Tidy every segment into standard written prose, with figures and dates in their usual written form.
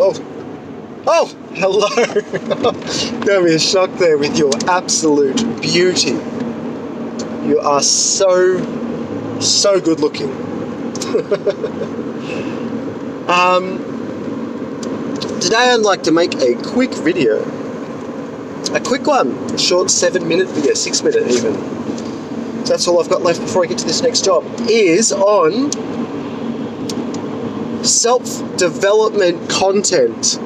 Oh, hello. Gave me a shock there with your absolute beauty. You are so good looking. Today I'd like to make a quick video. A quick one. A short 7-minute video, 6-minute even. So that's all I've got left before I get to this next job. Is on self-development content.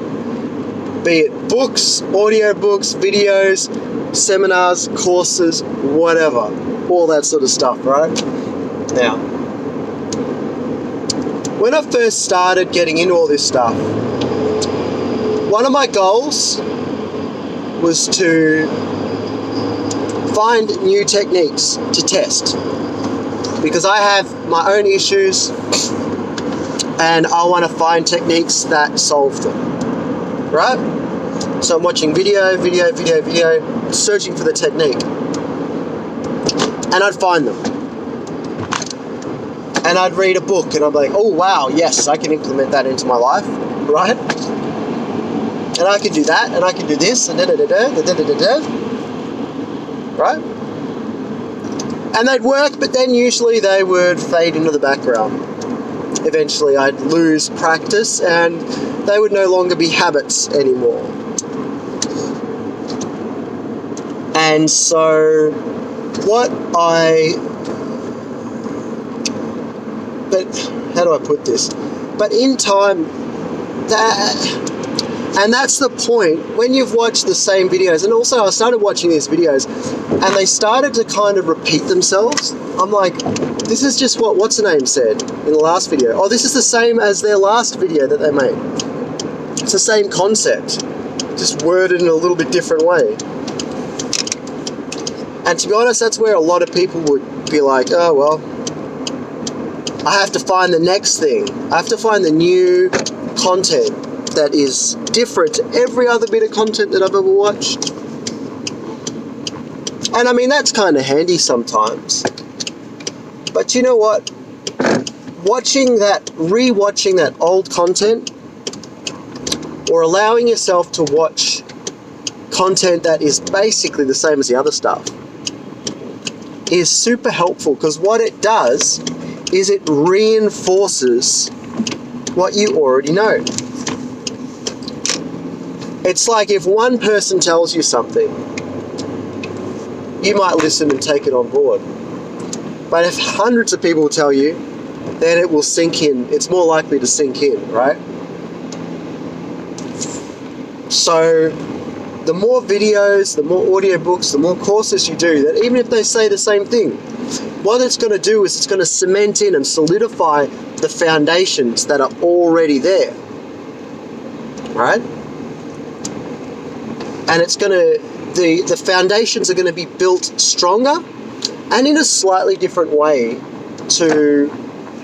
Be it books, audiobooks, videos, seminars, courses, whatever. All that sort of stuff, right? Now, when I first started getting into all this stuff, one of my goals was to find new techniques to test. Because I have my own issues and I want to find techniques that solve them. Right? So I'm watching video, searching for the technique. And I'd find them. And I'd read a book and I'm like, oh wow, yes, I can implement that into my life, right? And I can do that, and I can do this, and right? And they'd work, but then usually they would fade into the background. Eventually I'd lose practice and they would no longer be habits anymore. And so how do I put this? But in time, and that's the point, when you've watched the same videos, and also I started watching these videos, and they started to kind of repeat themselves. I'm like, this is just what What's-Her-Name said in the last video. Oh, this is the same as their last video that they made. It's the same concept, just worded in a little bit different way. And to be honest, that's where a lot of people would be like, oh, well, I have to find the next thing. I have to find the new content that is different to every other bit of content that I've ever watched. And I mean, that's kind of handy sometimes. But you know what? Rewatching that old content, or allowing yourself to watch content that is basically the same as the other stuff, is super helpful, because what it does is it reinforces what you already know. It's like if one person tells you something, you might listen and take it on board. But if hundreds of people tell you, then it will sink in. It's more likely to sink in, right? So the more videos, the more audiobooks, the more courses you do, that even if they say the same thing, what it's going to do is it's going to cement in and solidify the foundations that are already there, right? And it's going to, the foundations are going to be built stronger and in a slightly different way to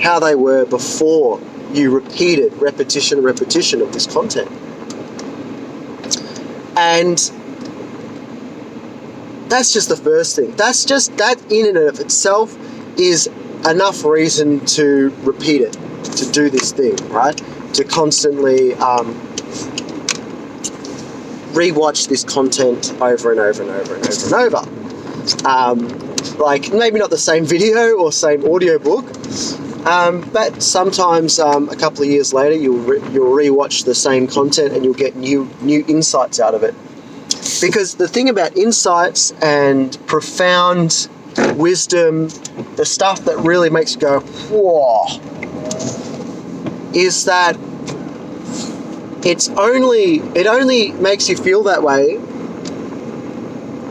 how they were before you repeated repetition of this content. And that's just the first thing. That's just, that in and of itself is enough reason to repeat it, to do this thing, right? To constantly rewatch this content over and over and over and over and over. Like maybe not the same video or same audiobook, but sometimes a couple of years later you'll rewatch the same content and you'll get new insights out of it. Because the thing about insights and profound wisdom, the stuff that really makes you go, whoa, is that it only makes you feel that way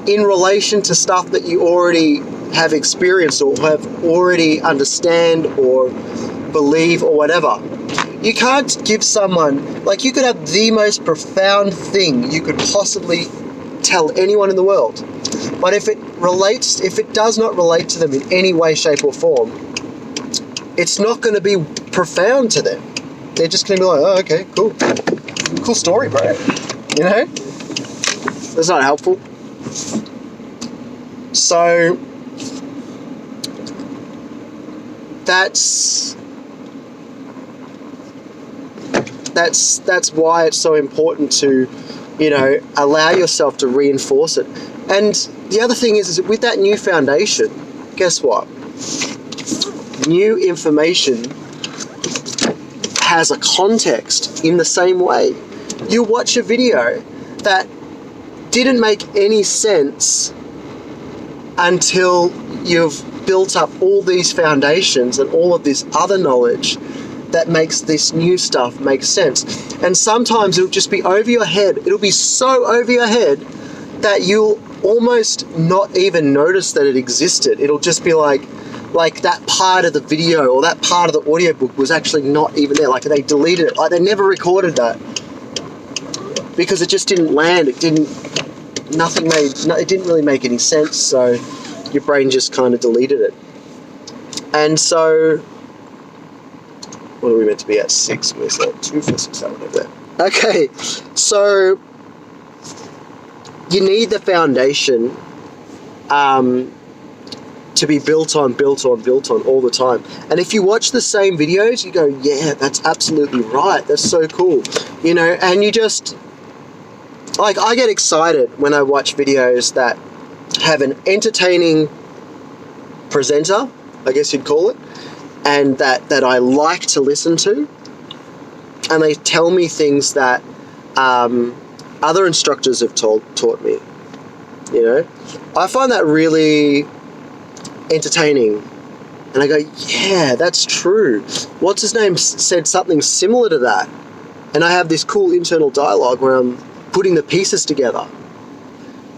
in relation to stuff that you already have experienced or have already understand or believe or whatever. You can't give someone, like, you could have the most profound thing you could possibly tell anyone in the world, but if it does not relate to them in any way, shape or form, it's not going to be profound to them. They're just going to be like, oh, okay, cool story, bro. You know? That's not helpful. So That's why it's so important to, allow yourself to reinforce it. And the other thing is that with that new foundation, guess what? New information has a context in the same way. You watch a video that didn't make any sense until you've built up all these foundations and all of this other knowledge that makes this new stuff make sense. And sometimes it'll just be over your head. It'll be so over your head that you'll almost not even notice that it existed. It'll just be like that part of the video or that part of the audiobook was actually not even there. Like they deleted it. Like they never recorded that because it just didn't land. It didn't really make any sense. So your brain just kind of deleted it. And so, what are we meant to be at? 6. We're at 2 for 6 over there. Okay, so you need the foundation to be built on all the time. And if you watch the same videos, you go, yeah, that's absolutely right. That's so cool. And you just, like, I get excited when I watch videos that have an entertaining presenter, I guess you'd call it, and that I like to listen to. And they tell me things that other instructors have taught me. I find that really entertaining, and I go, yeah, that's true. What's his name said something similar to that, and I have this cool internal dialogue where I'm putting the pieces together.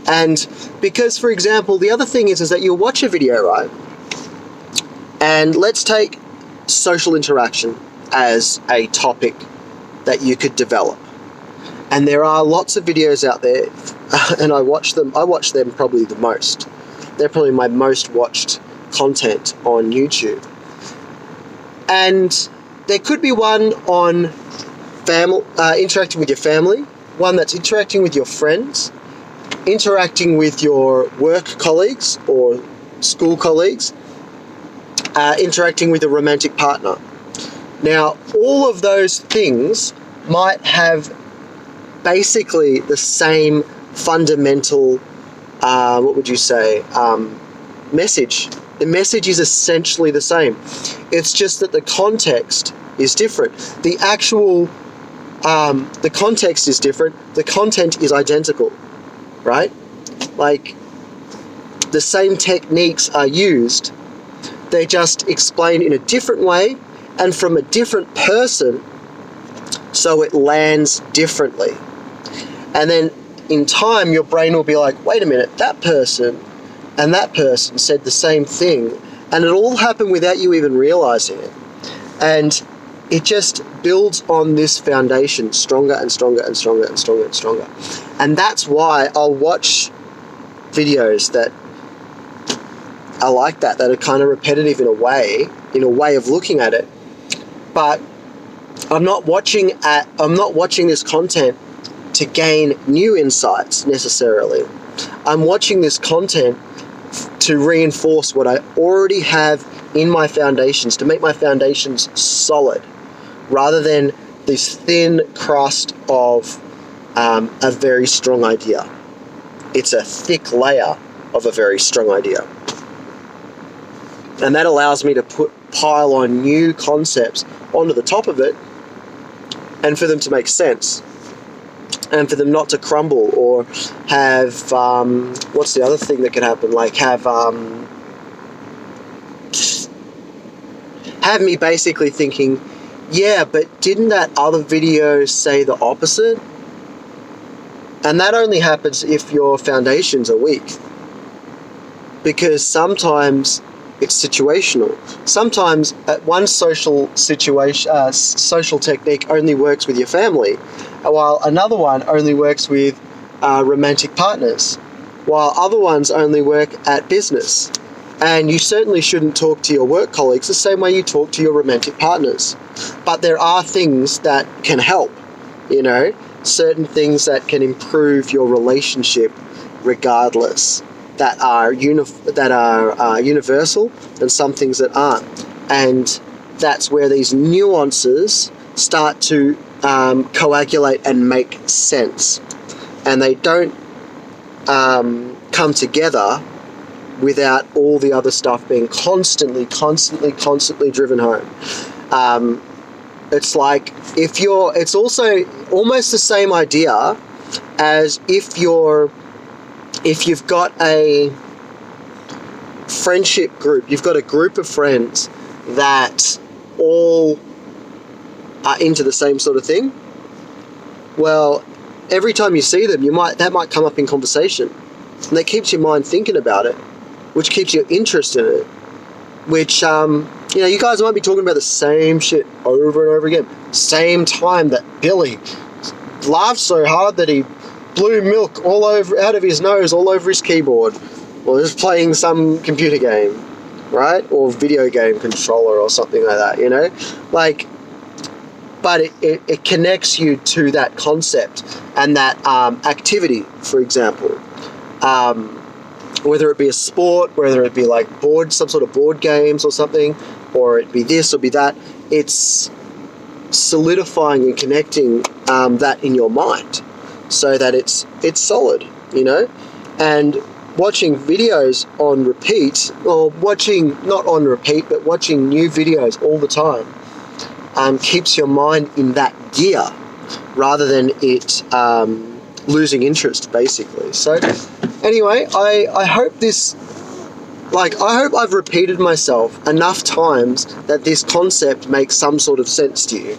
And because, for example, the other thing is that you'll watch a video, right? And let's take social interaction as a topic that you could develop. And there are lots of videos out there, and I watch them probably the most. They're probably my most watched content on YouTube. And there could be one on family, interacting with your family, one that's interacting with your friends, interacting with your work colleagues or school colleagues, interacting with a romantic partner. Now, all of those things might have basically the same fundamental, message. The message is essentially the same. It's just that the context is different. The context is different. The content is identical, right? Like, the same techniques are used. They just explain in a different way and from a different person, so it lands differently. And then in time, your brain will be like, wait a minute, that person and that person said the same thing, and it all happened without you even realizing it. And it just builds on this foundation stronger and stronger and stronger and stronger and stronger. And that's why I'll watch videos that are like that are kind of repetitive in a way of looking at it. But I'm not watching this content to gain new insights necessarily. I'm watching this content to reinforce what I already have in my foundations, to make my foundations solid, rather than this thin crust of a very strong idea. It's a thick layer of a very strong idea. And that allows me to pile on new concepts onto the top of it, and for them to make sense, and for them not to crumble or have, what's the other thing that can happen? Like have me basically thinking, yeah, but didn't that other video say the opposite? And that only happens if your foundations are weak. Because sometimes it's situational. Sometimes one social technique only works with your family, while another one only works with romantic partners, while other ones only work at business. And you certainly shouldn't talk to your work colleagues the same way you talk to your romantic partners. But there are things that can help, certain things that can improve your relationship regardless, that are universal, and some things that aren't. And that's where these nuances start to coagulate and make sense, and they don't come together without all the other stuff being constantly driven home. It's like it's also almost the same idea as if you've got a friendship group, you've got a group of friends that all are into the same sort of thing. Well, every time you see them, that might come up in conversation, and that keeps your mind thinking about it, which keeps your interest in it, which you guys might be talking about the same shit over and over again. Same time that Billy laughed so hard that he blew milk all over out of his nose, all over his keyboard, or just playing some computer game, right? Or video game controller or something like that, but it connects you to that concept and that activity, for example. Whether it be a sport, whether it be like some sort of board games or something, or it be this or be that, it's solidifying and connecting that in your mind so that it's solid, and watching videos on repeat, or not on repeat, but watching new videos all the time, keeps your mind in that gear rather than it losing interest, basically. So anyway, I hope I hope I've repeated myself enough times that this concept makes some sort of sense to you.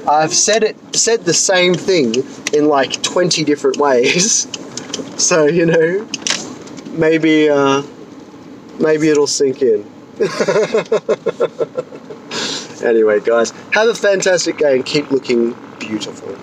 I've said the same thing in like 20 different ways. So, maybe it'll sink in. Anyway, guys, have a fantastic day and keep looking beautiful.